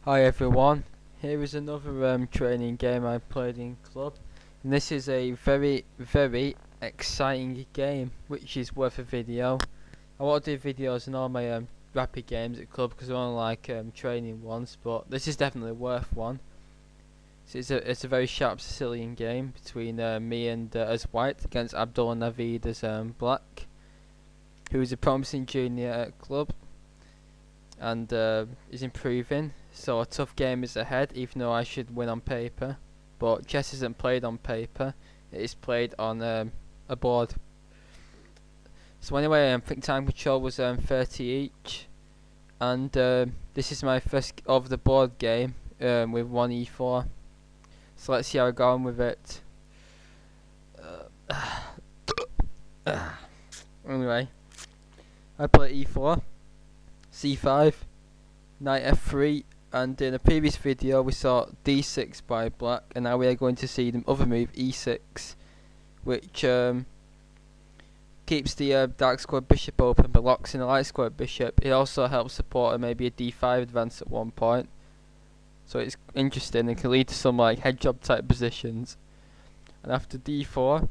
Hi everyone, here is another training game I played in club, and this is a very exciting game which is worth a video. I want to do videos on all my rapid games at club because I only like training ones, but this is definitely worth one. So it's a very sharp Sicilian game between me and as white against Abdullah and Naveed as black, who is a promising junior at club and is improving. So a tough game is ahead, even though I should win on paper. But chess isn't played on paper; it is played on a board. So anyway, I think time control was 30 each, and this is my first of the board game with 1e4. So let's see how I go on with it. Anyway, I play e4, c5, knight f3. And in a previous video we saw d6 by black, and now we are going to see the other move, e6, which keeps the dark squared bishop open but locks in the light squared bishop. It also helps support maybe a d5 advance at one point, so it's interesting and can lead to some like head job type positions. And after d4,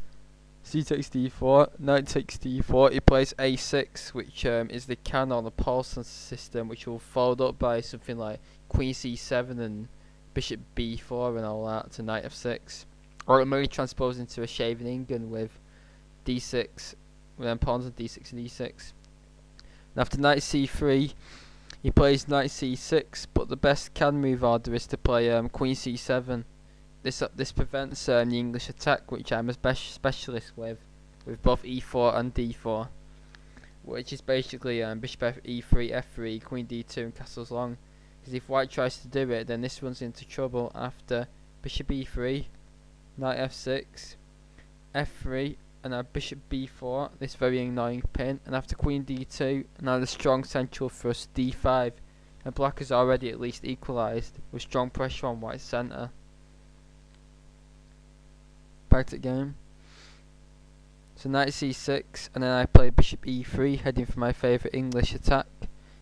c takes d4, knight takes d4, he plays a6, which is the can on the Paulson system, which will followed up by something like queen c7 and bishop b4 and all that to knight f6, or it may transpose into a Scheveningen with d6, with then pawns on d6 and e6. And after knight c3, he plays knight c6, but the best can move order is to play queen c7. This prevents the English attack, which I'm a specialist with both e4 and d4, which is basically bishop e3, f3, queen d2 and castles long. Because if white tries to do it, then this runs into trouble after bishop e3, knight f6, f3, and now bishop b4, this very annoying pin, and after queen d2, now the strong central thrust d5, and black is already at least equalised, with strong pressure on white's centre. Back to the game. So knight c6, and then I play bishop e3, heading for my favourite English attack,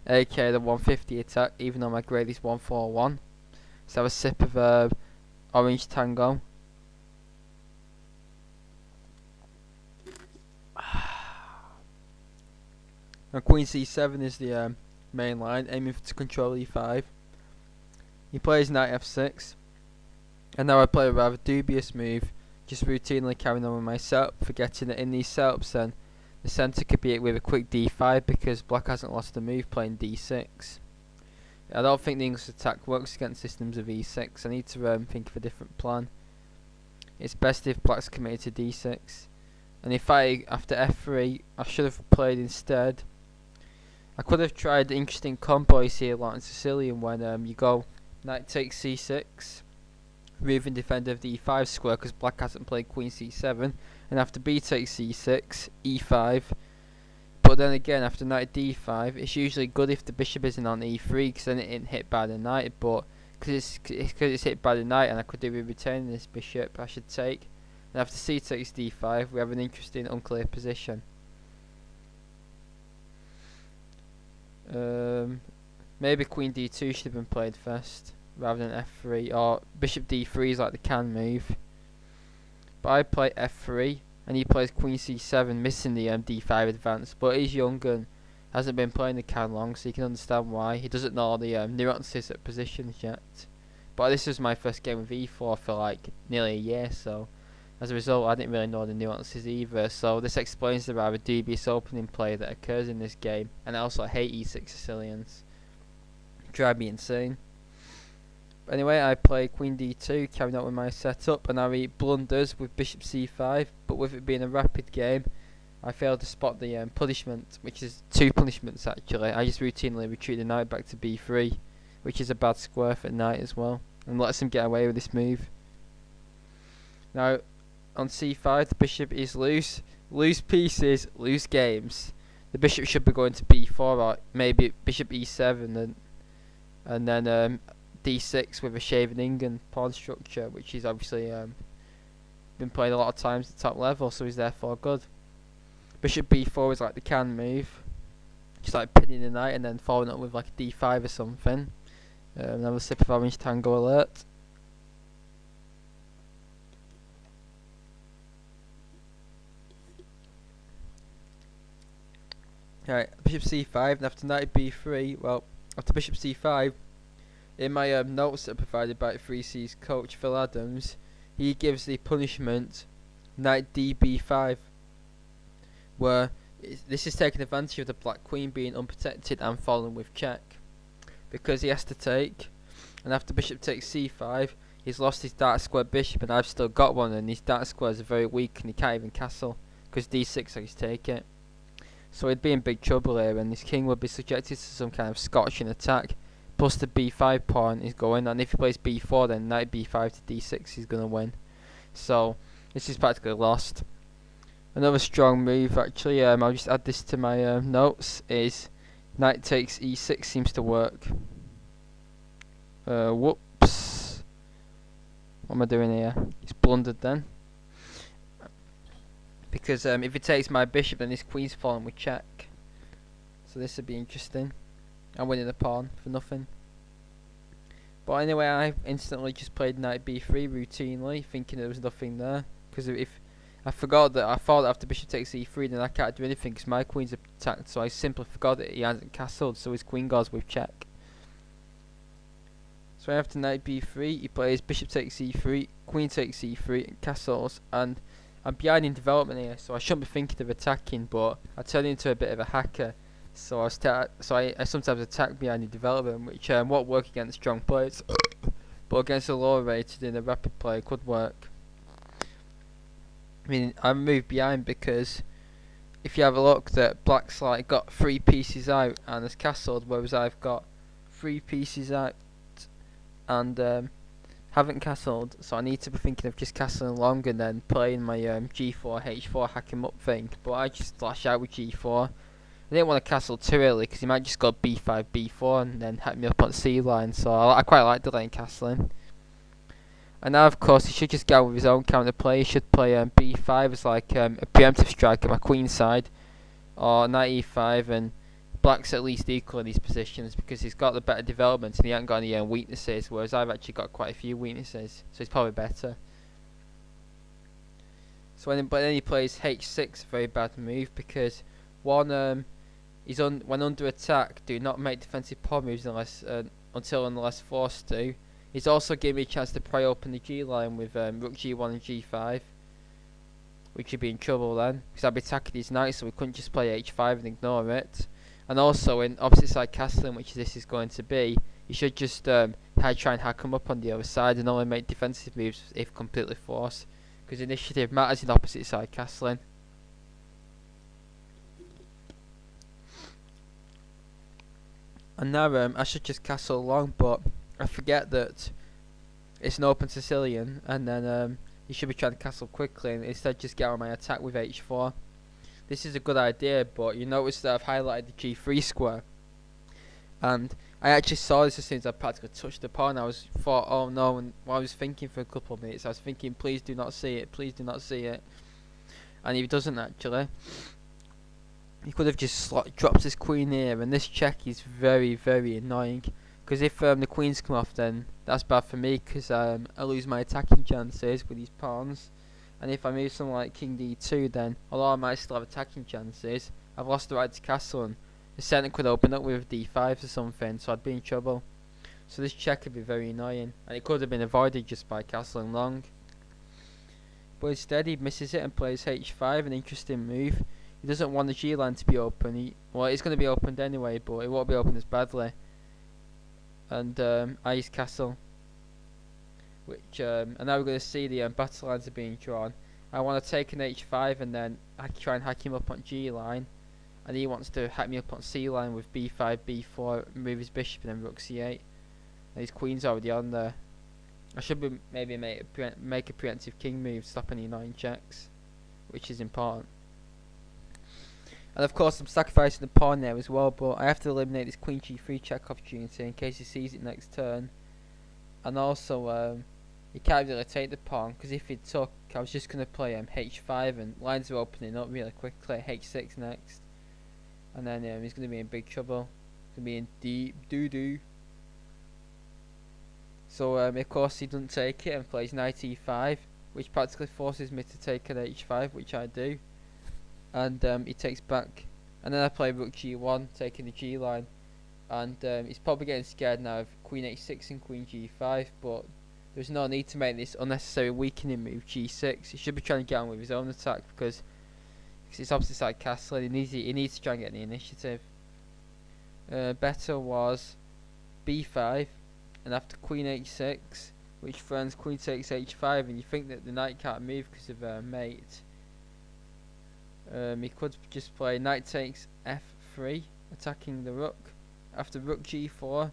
aka the 150 attack, even though my grade is 141. So have a sip of orange tango. Now queen c7 is the main line, aiming to control e5. He plays knight f6, and now I play a rather dubious move, just routinely carrying on with my setup, forgetting that in these setups then the centre could be with a quick d5 because black hasn't lost a move playing d6. I don't think the English attack works against systems of e6. I need to think of a different plan. It's best if black's committed to d6. And if after f3, I should have played instead. I could have tried interesting combos here like in Sicillian when you go knight takes c6, moving defender of the e5 square because black hasn't played queen c7, and after b takes c6, e5. But then again, after knight d5, it's usually good if the bishop isn't on e3 because then it isn't hit by the knight. But because it's hit by the knight, and I could do with retaining this bishop, I should take. And after c takes d5, we have an interesting unclear position. Maybe queen d2 should have been played first rather than f3, or bishop d3 is like the can move. But I play f3, and he plays queen c7, missing the d5 advance. But he's young and hasn't been playing the can long, so you can understand why. He doesn't know the nuances at positions yet. But this was my first game with e4 for like nearly a year, so as a result I didn't really know the nuances either. So this explains the rather dubious opening play that occurs in this game. And I also hate e6 Sicilians. Drive me insane. But anyway, I play queen d2, carrying out with my setup, and I blunders with bishop c5. But with it being a rapid game, I failed to spot the punishment, which is two punishments actually. I just routinely retreat the knight back to b3, which is a bad square for knight as well, and lets him get away with this move. Now on c5, the bishop is loose. Loose pieces, loose games. The bishop should be going to b4, or maybe bishop e7, and then d6 with a Scheveningen pawn structure, which he's obviously been played a lot of times at top level, so he's therefore good. Bishop b4 is like the can move, just like pinning the knight and then following up with like a d5 or something. Another sip of orange tango alert. Right, bishop c5, and after knight b3, well, after bishop c5, in my notes that are provided by 3C's coach Phil Adams, he gives the punishment knight db5, where this is taking advantage of the black queen being unprotected and falling with check, because he has to take, and after bishop takes c5, he's lost his dark square bishop, and I've still got one, and his dark squares are very weak, and he can't even castle, because d6 I just take it. So he'd be in big trouble here, and his king would be subjected to some kind of scorching attack. Plus the b5 pawn is going, and if he plays b4, then knight b5 to d6 is going to win. So this is practically lost. Another strong move, actually, I'll just add this to my notes, is knight takes e6 seems to work. Whoops. What am I doing here? It's blundered then. Because if it takes my bishop, then this queen's falling with check. So this would be interesting. I'm winning the pawn for nothing. But anyway, I instantly just played knight b3 routinely, thinking there was nothing there. Because if I forgot that I thought after bishop takes e3, then I can't do anything because my queen's attacked. So I simply forgot that he hasn't castled, so his queen goes with check. So after knight b3, he plays bishop takes e3, queen takes e3, and castles, and I'm behind in development here, so I shouldn't be thinking of attacking, but I turn into a bit of a hacker, so I sometimes attack behind in development, which won't work against strong players, but against a lower rated in a rapid play could work. I mean, I moved behind because if you have a look, that black's like got 3 pieces out and has castled, whereas I've got 3 pieces out and haven't castled, so I need to be thinking of just castling long and then playing my g4, h4 hack him up thing, but I just flash out with g4. I didn't want to castle too early because he might just go b5, b4 and then hack me up on c line, so I quite like delaying castling. And now of course he should just go with his own counter play. He should play b5 as like a preemptive strike at my queen side, or knight e5, and black's at least equal in these positions because he's got the better development and he hasn't got any weaknesses, whereas I've actually got quite a few weaknesses, so he's probably better. So but then he plays h6, a very bad move, because one, when under attack, do not make defensive pawn moves unless forced to. He's also giving me a chance to pry open the g line with rook g1 and g5, which would be in trouble then, because I'd be attacking his knight, so we couldn't just play h5 and ignore it. And also in opposite side castling, which this is going to be, you should just try and hack him up on the other side and only make defensive moves if completely forced, because initiative matters in opposite side castling. And now I should just castle along, but I forget that it's an open Sicillian, and then you should be trying to castle quickly and instead just get on my attack with h4. This is a good idea, but you notice that I've highlighted the g3 square, and I actually saw this as soon as I practically touched the pawn. I thought, oh no, and while I was thinking for a couple of minutes, I was thinking, please do not see it, please do not see it. And he doesn't actually. He could have just dropped his queen here, and this check is very, very annoying. Because if the queens come off, then that's bad for me, because I lose my attacking chances with these pawns. And if I move something like king d2, then although I might still have attacking chances, I've lost the right to castle, and the centre could open up with d5 or something, so I'd be in trouble. So this check would be very annoying, and it could have been avoided just by castling long. But instead he misses it and plays h5, an interesting move. He doesn't want the g line to be open. Well, it's going to be opened anyway, but it won't be opened as badly. And I use castle, which and now we're going to see the battle lines are being drawn. I want to take an h5 and then I try and hack him up on g line, and he wants to hack me up on c line with b5, b4, move his bishop and then rook c8. And his queen's already on there. I should be maybe make a preemptive king move, stop any annoying checks, which is important. And of course I'm sacrificing the pawn there as well, but I have to eliminate this queen g3 check opportunity in case he sees it next turn. And also he can't really take the pawn, because if he took, I was just going to play h5 and lines are opening up really quickly. h6 next, and then he's going to be in big trouble. He's going to be in deep doo-doo. So of course he doesn't take it and plays knight e5, which practically forces me to take an h5, which I do. And he takes back, and then I play rook g1, taking the g line. And he's probably getting scared now of queen h6 and queen g5, but there's no need to make this unnecessary weakening move g6. He should be trying to get on with his own attack because it's opposite side castle. He needs to try and get the initiative. Better was b5, and after queen h6, which threatens queen takes h5, and you think that the knight can't move because of mate. He could just play knight takes f3, attacking the rook. After rook g4,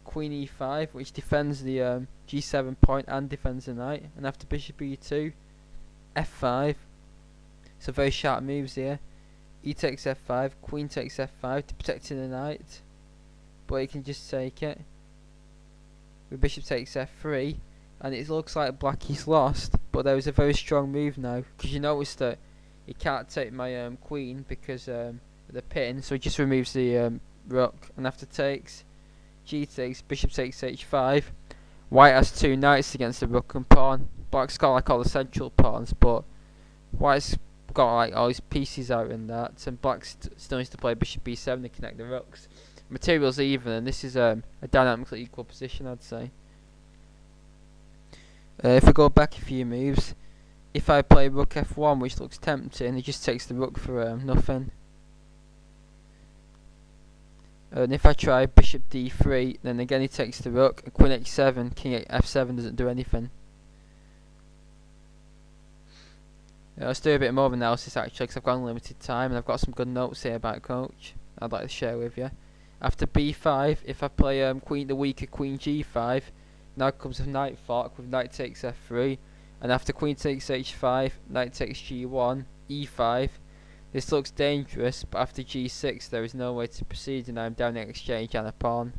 queen e5, which defends the g7 point and defends the knight. And after bishop e2, f5. So very sharp moves here. E takes f5, queen takes f5 to protect the knight, but he can just take it. The bishop takes f3, and it looks like black is lost, but there is a very strong move now, because you notice that he can't take my queen because of the pin, so he just removes the rook. And after takes, g takes, bishop takes h5. White has two knights against the rook and pawn. Black's got like all the central pawns, but white's got like all his pieces out and that, and black still needs to play bishop b7 to connect the rooks. Material's even, and this is a dynamically equal position, I'd say. If we go back a few moves, if I play rook f1, which looks tempting, he just takes the rook for nothing. And if I try bishop d3, then again he takes the rook, and queen h7, king f7 doesn't do anything. Let's do a bit more of analysis actually, because I've got unlimited time and I've got some good notes here about coach I'd like to share with you. After b5, if I play the weaker queen g5, now comes a knight fork with knight takes f3, and after queen takes h5, knight takes g1, e5. This looks dangerous, but after g6 there is no way to proceed, and I'm down in exchange and a pawn.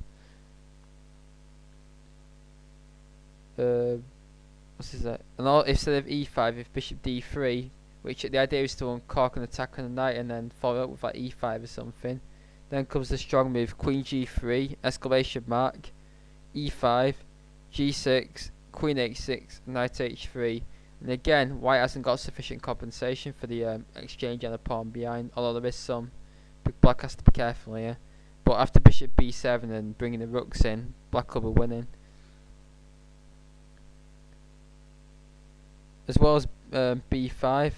What is that? And instead of e5, if bishop d3, which the idea is to uncork an attack on the knight and then follow up with like e5 or something. Then comes the strong move, queen g3, exclamation mark, e5, g6, queen h6, knight h3. And again, white hasn't got sufficient compensation for the exchange and a pawn behind, although there is some. But black has to be careful here. But after bishop b7 and bringing the rooks in, black will be winning. As well as b5,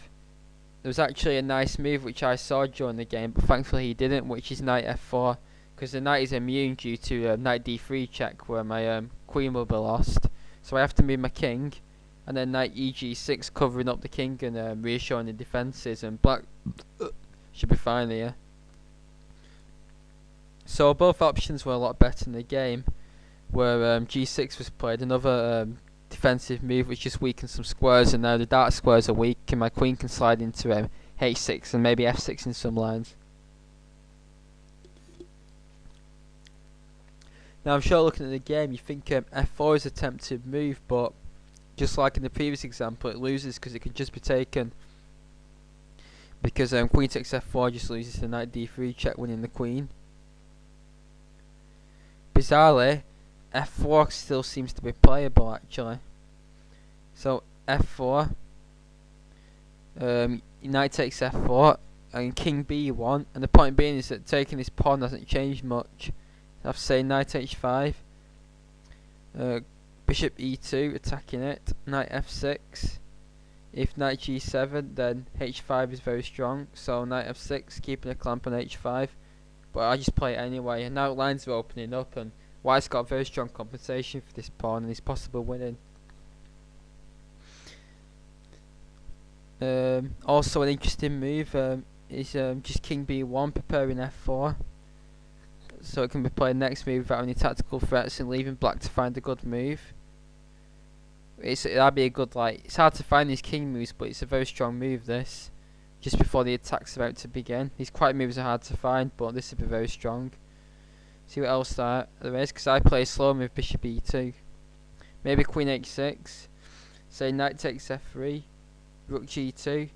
there was actually a nice move which I saw during the game, but thankfully he didn't, which is knight f4, because the knight is immune due to knight d3 check, where my queen will be lost. So I have to move my king, and then knight eg6 covering up the king and reassuring the defences, and black should be fine here. So both options were a lot better in the game, where g6 was played, another defensive move which just weakens some squares, and now the dark squares are weak and my queen can slide into h6 and maybe f6 in some lines. Now I'm sure looking at the game you think f4 is a tempted move, but just like in the previous example it loses because it can just be taken, because queen takes f4 just loses to knight d3 check, winning the queen. Bizarrely, f4 still seems to be playable actually. So f4, knight takes f4 and king b1, and the point being is that taking this pawn hasn't changed much. I have to say knight h5, bishop e2 attacking it, knight f6. If knight g7 then h5 is very strong, so knight f6 keeping a clamp on h5, but I just play it anyway, and now lines are opening up and white's got very strong compensation for this pawn and he's possible winning. Also an interesting move is just king b1 preparing f4, so it can be played next move without any tactical threats and leaving black to find a good move. That'd be a good, like, it's hard to find these king moves, but it's a very strong move this, just before the attack's about to begin. These quiet moves are hard to find, but this would be very strong. See what else there is, because I play a slow move, bishop e2. Maybe queen h6. Say knight takes f3. Rook g2.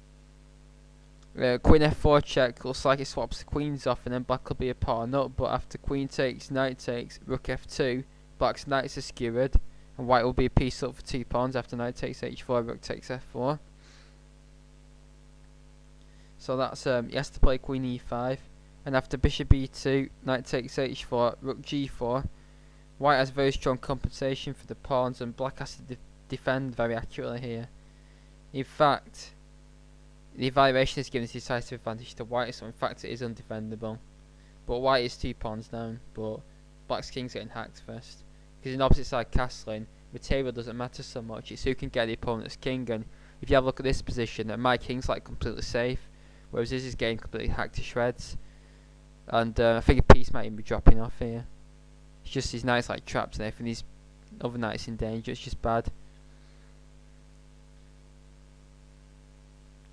Queen f4 check, looks like it swaps the queens off and then black will be a pawn up, but after queen takes, knight takes, rook f2, black's knights are skewered, and white will be a piece up for 2 pawns after knight takes h4, rook takes f4. So that's he has to play queen e5, and after bishop e2, knight takes h4, rook g4. White has very strong compensation for the pawns, and black has to defend very accurately here. In fact, the evaluation is giving a decisive advantage to white, so in fact it is undefendable. But white is 2 pawns down, but black's king's getting hacked first. Because in opposite side castling, material doesn't matter so much, it's who can get the opponent's king, and if you have a look at this position, my king's like completely safe, whereas this is getting completely hacked to shreds. And I think a piece might even be dropping off here. It's just his knight's like trapped and everything, his other knight's in danger, it's just bad.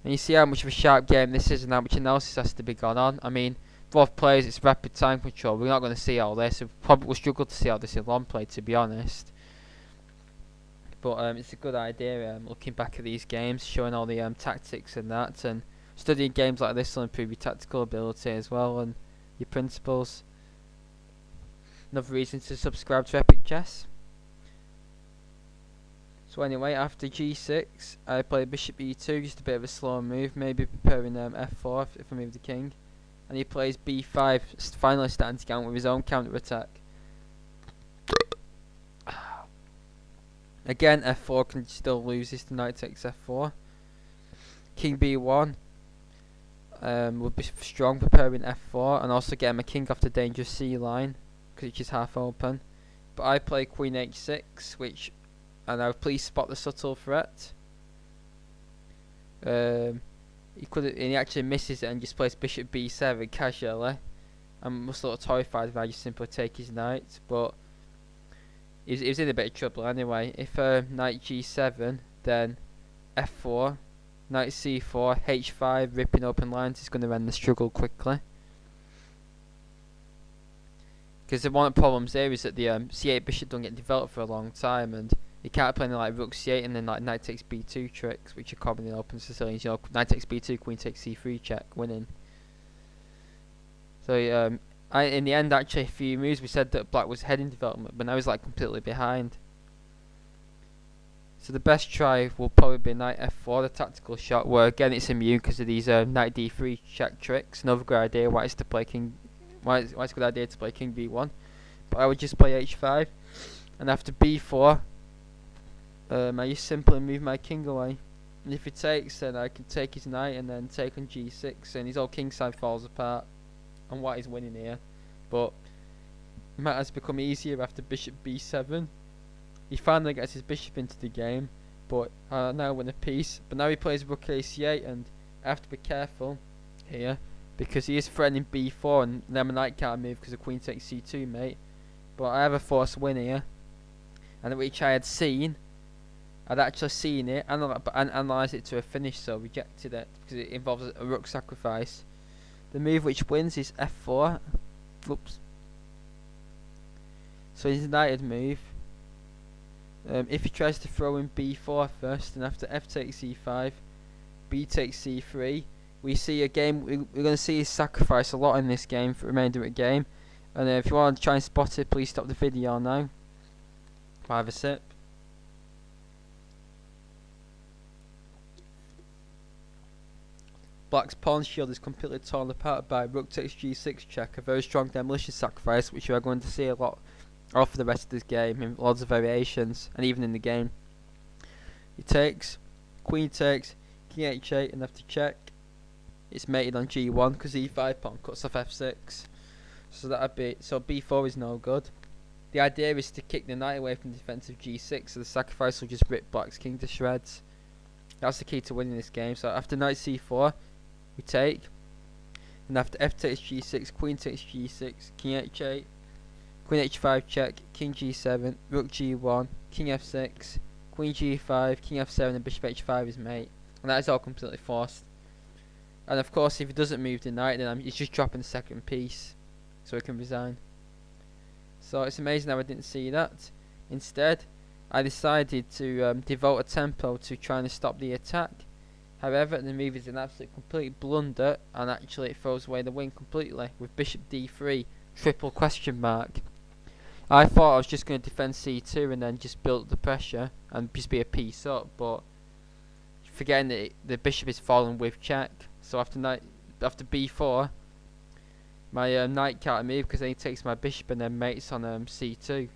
And you see how much of a sharp game this is and how much analysis has to be gone on. I mean, for players it's rapid time control, we're not going to see all this, we probably will struggle to see all this in long play, to be honest. But it's a good idea looking back at these games, showing all the tactics and that, and studying games like this will improve your tactical ability as well and your principles. Another reason to subscribe to Epic Chess. So anyway, after g6, I play bishop e2, just a bit of a slow move, maybe preparing f4 if I move the king. And he plays b5, finally starting to count with his own counter attack. Again, f4 can still lose this to knight takes f4. King b1 would be strong, preparing f4, and also getting my king off the dangerous c line, because it's just half open. But I play queen h6, which, and now please spot the subtle threat. He actually misses it and just plays bishop b7 casually. I'm a little terrified if I just simply take his knight, but he was in a bit of trouble anyway. If knight g7, then f4, knight c4, h5, ripping open lines is going to end the struggle quickly. Because one of the problems there is that the c8 bishop don't get developed for a long time, and you can't play any like rook c8 and then like knight takes b2 tricks, which are common in open Sicilians. You know, knight takes b2, queen takes c3 check, winning. So in the end, actually, a few moves we said that black was ahead in development, but now he's like completely behind. So the best try will probably be knight f4, the tactical shot, where again it's immune because of these knight d3 check tricks. Another good idea. Why it's a good idea to play king b1, but I would just play h5, and after b4, I just simply move my king away. And if he takes, then I can take his knight and then take on g6, and his whole king side falls apart. And white is winning here, but matters become easier after bishop b7. He finally gets his bishop into the game, but now win a piece. But now he plays rook a8, and I have to be careful here because he is threatening b4, and then my knight can't move because the queen takes c2, mate. But I have a forced win here, and which I had seen. I'd actually seen it and analysed it to a finish, so rejected it because it involves a rook sacrifice. The move which wins is f4. Oops. So his knighted move. If he tries to throw in b4 first, and after f takes e5, b takes c3, we see a game. We're going to see his sacrifice a lot in this game for the remainder of the game. And if you want to try and spot it, please stop the video now. Have a sip. Black's pawn shield is completely torn apart by rook takes g6 check, a very strong demolition sacrifice which we are going to see a lot of for the rest of this game in lots of variations and even in the game. He takes, queen takes, king h8, and after check it's mated on g1 because e5 pawn cuts off f6. So that'd be, so b4 is no good. The idea is to kick the knight away from defensive g6, so the sacrifice will just rip black's king to shreds. That's the key to winning this game. So after knight c4, we take, and after f takes g6, queen takes g6, king h8, queen h5 check, king g7, rook g1, king f6, queen g5, king f7, and bishop h5 is mate. And that is all completely forced. And of course, if he doesn't move the knight, then he's just dropping the second piece, so he can resign. So it's amazing how I didn't see that. Instead, I decided to devote a tempo to trying to stop the attack. However, the move is an absolute complete blunder, and actually it throws away the win completely with bishop d3, triple question mark. I thought I was just going to defend c2 and then just build the pressure and just be a piece up, but forgetting that the bishop is falling with check. So after b4, my knight can't move because then he takes my bishop and then mates on c2.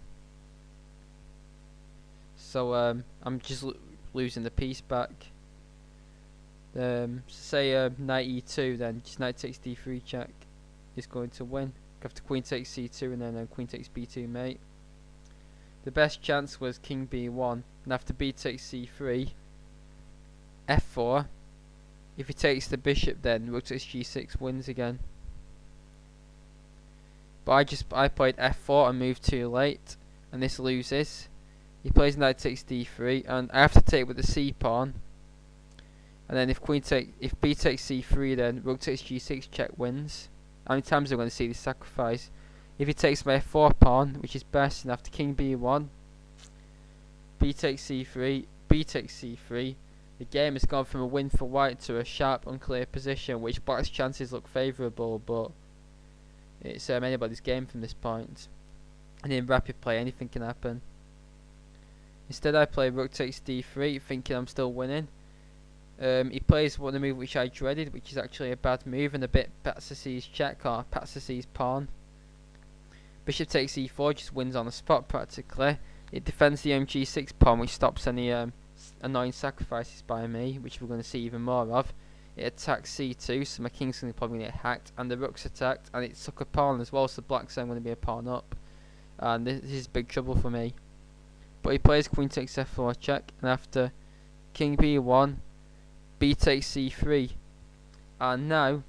So I'm just losing the piece back. Say knight e2, then just knight takes d3 check is going to win. After queen takes c2 and then queen takes b2 mate. The best chance was king b1, and after b takes c3, f4. If he takes the bishop, then rook takes g6 wins again. But I played f4 and moved too late, and this loses. He plays knight takes d3, and I have to take with the c pawn. And then if b takes c3, then rook takes g6 check wins. How many times am I going to see this sacrifice? If he takes my f4 pawn, which is best, and after king b1, b takes c3, b takes c3, the game has gone from a win for white to a sharp, unclear position, which black's chances look favourable, but it's anybody's game from this point. And in rapid play, anything can happen. Instead, I play rook takes d3, thinking I'm still winning. He plays one of the move which I dreaded, which is actually a bad move and a bit Patsy check or Patsy pawn. Bishop takes e4, just wins on the spot practically. It defends the g6 pawn, which stops any annoying sacrifices by me, which we're going to see even more of. It attacks c2, so my king's going to probably get hacked, and the rook's attacked, and it took a pawn as well, so black's then going to be a pawn up. And this is big trouble for me. But he plays queen takes f4 check, and after king b1, b takes c3. And now, I'm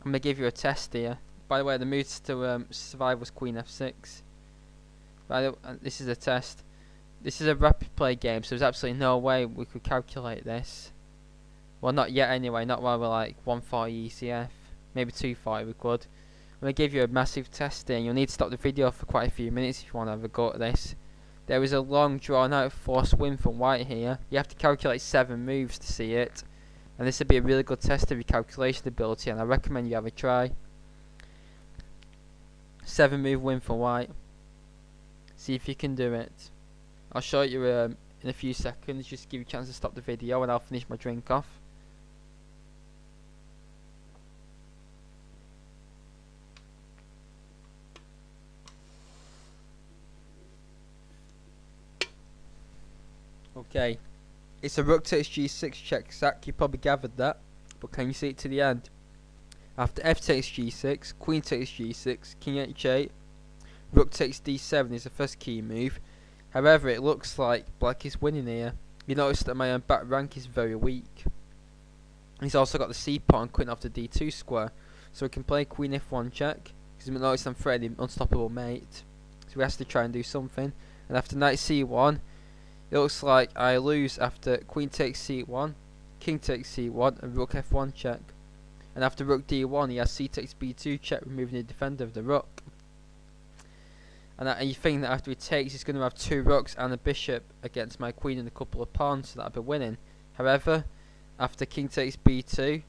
going to give you a test here. By the way, the move to survive was queen f6. This is a test. This is a rapid play game, so there's absolutely no way we could calculate this. Well, not yet anyway, not while we're like 140 ECF. Maybe 240 we could. I'm going to give you a massive test here. You'll need to stop the video for quite a few minutes if you want to have a go at this. There is a long drawn out forced win from white here. You have to calculate 7 moves to see it. And this would be a really good test of your calculation ability, and I recommend you have a try. 7 move win for white. See if you can do it. I'll show you in a few seconds, just to give you a chance to stop the video, and I'll finish my drink off. Okay, it's a rook takes g6 check sack, you probably gathered that, but can you see it to the end? After f takes g6, queen takes g6, king h8, rook takes d7 is the first key move. However, it looks like black is winning here. You notice that my back rank is very weak. He's also got the c pawn quitting off the d2 square, so we can play queen f1 check, because you notice I'm threatening unstoppable mate, so we have to try and do something. And after knight c1, it looks like I lose after queen takes c1, king takes c1, and rook f1 check. And after rook d1, he has c takes b2 check, removing the defender of the rook. And you think that after he takes, he's going to have 2 rooks and a bishop against my queen and a couple of pawns, so that'll be winning. However, after king takes b2,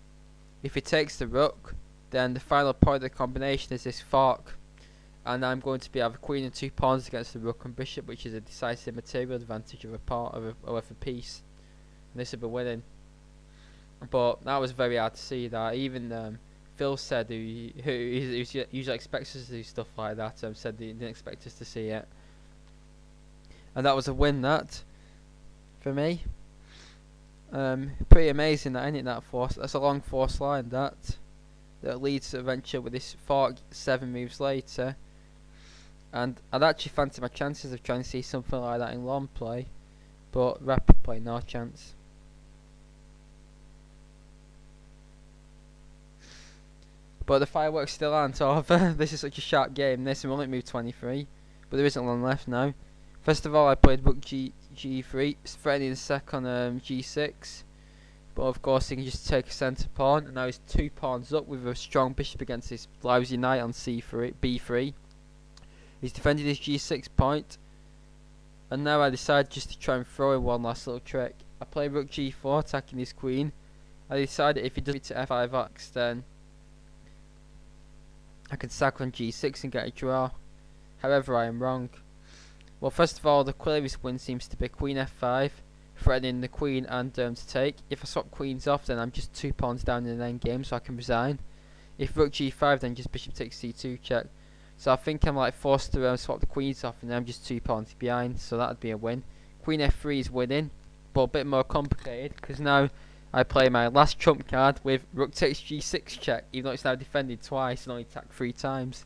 if he takes the rook, then the final point of the combination is this fork. And I'm going to be have a queen and 2 pawns against the rook and bishop, which is a decisive material advantage of a pawn of a piece. And this will be winning. But that was very hard to see that. Even Phil said, who usually expects us to do stuff like that, said he didn't expect us to see it. And that was a win, that, for me. Pretty amazing, that, isn't it? That force. That's a long force line, that leads to adventure with this fork 7 moves later. And I'd actually fancy my chances of trying to see something like that in long play, but rapid play, no chance. But the fireworks still aren't over. This is such a sharp game. This will only move 23, but there isn't long left now. First of all, I played rook g3, threatening the sec on g6. But of course, he can just take a centre pawn, and now he's 2 pawns up with a strong bishop against this lousy knight on b3. He's defended his g6 point, and now I decide just to try and throw in one last little trick. I play rook g4, attacking his queen. I decided if he does it to f5x, then I can sack on g6 and get a draw. However, I am wrong. Well, first of all, the clearest win seems to be queen f5, threatening the queen and to take. If I swap queens off, then I'm just 2 pawns down in an endgame, so I can resign. If rook g5, then just bishop takes c2 check. So I think I'm like forced to swap the queens off, and then I'm just 2 pawns behind, so that'd be a win. Queen f3 is winning, but a bit more complicated, because now I play my last trump card with rook takes g6 check, even though it's now defended twice and only attacked 3 times.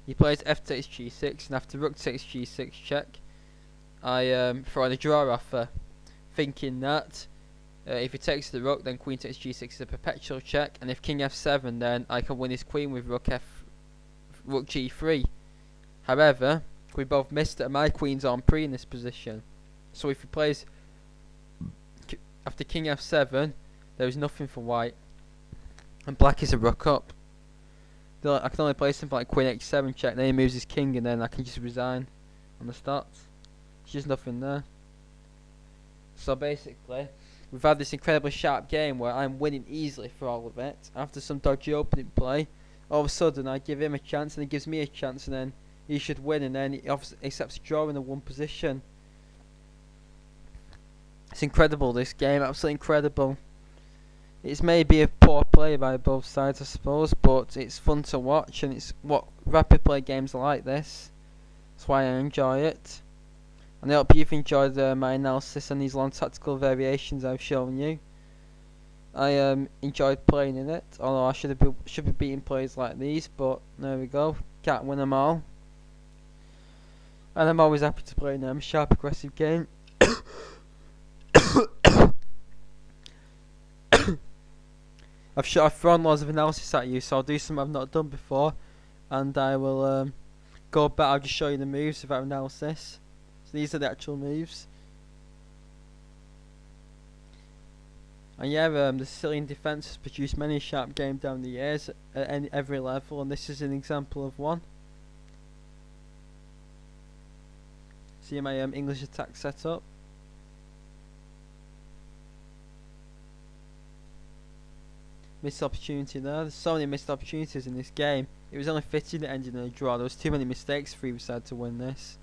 He plays f takes g6, and after rook takes g6 check, I throw in a draw offer, thinking that if he takes the rook, then queen takes g6 is a perpetual check, and if king f7, then I can win his queen with rook g3. However, we both missed that my queen's on pre in this position. So if he plays after king f7, there is nothing for white, and black is a rook up. I can only play something like queen h7 check, then he moves his king, and then I can just resign on the start. There's just nothing there. So basically, we've had this incredibly sharp game where I'm winning easily for all of it. After some dodgy opening play, all of a sudden I give him a chance, and he gives me a chance, and then he should win, and then he accepts a draw in the 1 position. It's incredible, this game, absolutely incredible. It's maybe a poor play by both sides, I suppose, but it's fun to watch, and it's what rapid play games are like this. That's why I enjoy it. And I hope you've enjoyed my analysis on these long tactical variations I've shown you. I enjoyed playing in it, although I should be beating players like these, but there we go. Can't win them all. And I'm always happy to play in a sharp, aggressive game. I've thrown loads of analysis at you, so I'll do something I've not done before, and I will go back. I'll just show you the moves without analysis. So these are the actual moves. And yeah, the Sicilian defence has produced many sharp games down the years at every level, and this is an example of one. See my English attack setup. Missed opportunity there. There's so many missed opportunities in this game. It was only fitting it ended in a draw. There was too many mistakes for either side to win this.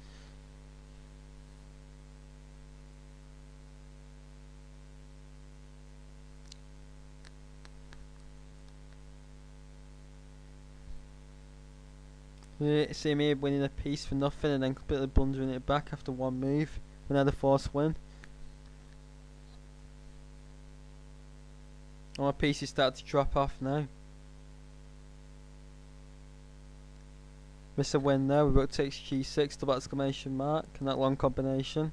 See me winning a piece for nothing and then completely blundering it back after one move. Another forced win. And my pieces start to drop off now. Miss a win there. Rook takes g6, double exclamation mark, and that long combination.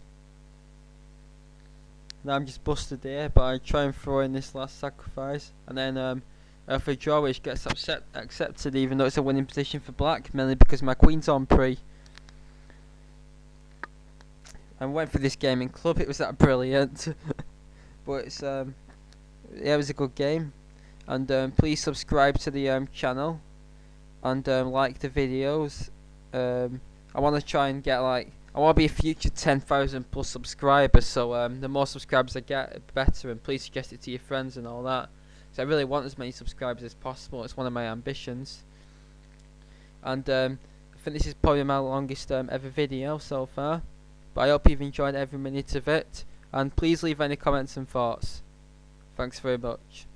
Now I'm just busted here, but I try and throw in this last sacrifice, and then for a draw which gets accepted even though it's a winning position for black, mainly because my queen's on pre. I went for this game in club, it was that brilliant. But it's yeah, it was a good game, and please subscribe to the channel, and like the videos. I want to try and get I want to be a future 10,000 plus subscribers, so the more subscribers I get, the better, and please suggest it to your friends and all that. So I really want as many subscribers as possible, it's one of my ambitions. And I think this is probably my longest ever video so far, but I hope you've enjoyed every minute of it, and please leave any comments and thoughts. Thanks very much.